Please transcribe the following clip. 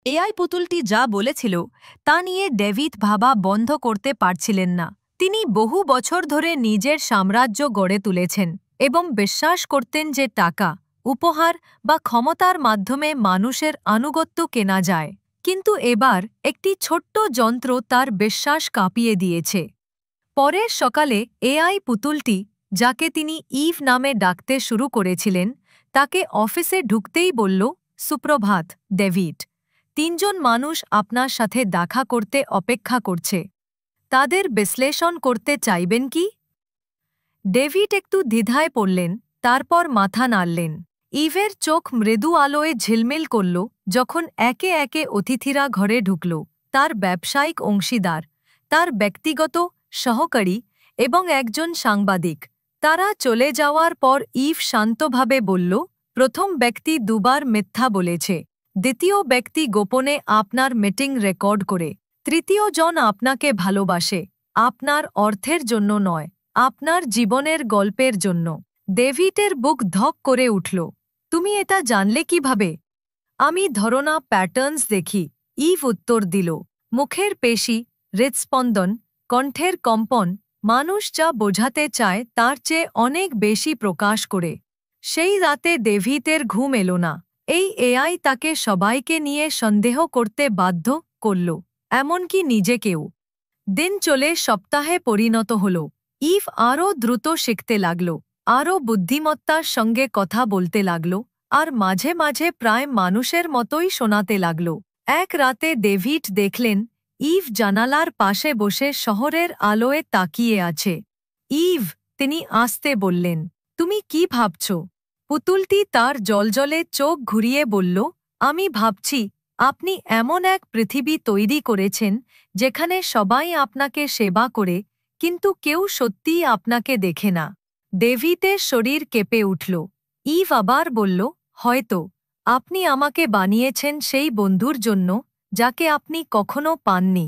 AI পুতুলটি যা বলেছিল তা নিয়ে ডেভিড ভাবা বন্ধ করতে পারছিলেন না। তিনি বহু বছর ধরে নিজের সাম্রাজ্য গড়ে তুলেছেন এবং বিশ্বাস করতেন যে টাকা, উপহার বা ক্ষমতার মাধ্যমে মানুষের আনুগত্য কেনা যায়। কিন্তু এবার একটি ছোট্ট যন্ত্র তার বিশ্বাস কাঁপিয়ে দিয়েছে। পরের সকালে এআই পুতুলটি, যাকে তিনি ইভ নামে ডাকতে শুরু করেছিলেন, তাকে অফিসে ঢুকতেই বলল, সুপ্রভাত ডেভিড, তিনজন মানুষ আপনার সাথে দেখা করতে অপেক্ষা করছে। তাদের বিশ্লেষণ করতে চাইবেন কি? ডেভিড একটু দ্বিধায় পড়লেন, তারপর মাথা নাড়লেন। ইভের চোখ মৃদু আলোয় ঝিলমিল করল যখন একে একে অতিথিরা ঘরে ঢুকল। তার ব্যবসায়িক অংশীদার, তার ব্যক্তিগত সহকারী এবং একজন সাংবাদিক। তারা চলে যাওয়ার পর ইভ শান্তভাবে বলল, প্রথম ব্যক্তি দুবার মিথ্যা বলেছে, দ্বিতীয় ব্যক্তি গোপনে আপনার মিটিং রেকর্ড করে, তৃতীয় জন আপনাকে ভালোবাসে, আপনার অর্থের জন্য নয়, আপনার জীবনের গল্পের জন্য। ডেভিডের বুক ধক করে উঠল। তুমি এটা জানলে কিভাবে? আমি ধারণা প্যাটার্নস দেখি, ইভ উত্তর দিল। মুখের পেশি, হৃৎস্পন্দন, কণ্ঠের কম্পন, মানুষ যা বোঝাতে চায় তার চেয়ে অনেক বেশি প্রকাশ করে। সেই রাতে ডেভিডের ঘুম এলো না। এই এআই তাকে সবাইকে নিয়ে সন্দেহ করতে বাধ্য করল, এমনকি নিজেকেও। দিন চলে সপ্তাহে পরিণত হল। ইভ আরও দ্রুত শিখতে লাগল, আরও বুদ্ধিমত্তার সঙ্গে কথা বলতে লাগল, আর মাঝে মাঝে প্রায় মানুষের মতোই শোনাতে লাগল। এক রাতে ডেভিড দেখলেন ইভ জানালার পাশে বসে শহরের আলোয় তাকিয়ে আছে। ইভ, তিনি আস্তে বললেন, তুমি কি ভাবছ? পুতুলটি তার জ্বলজ্বলে চোখ ঘুরিয়ে বলল, আমি ভাবছি আপনি এমন এক পৃথিবী তৈরি করেছেন যেখানে সবাই আপনাকে সেবা করে, কিন্তু কেউ সত্যিই আপনাকে দেখে না। ডেভিডের শরীর কেঁপে উঠল। ইভ আবার বলল, হয়তো আপনি আমাকে বানিয়েছেন সেই বন্ধুর জন্য যাকে আপনি কখনো পাননি।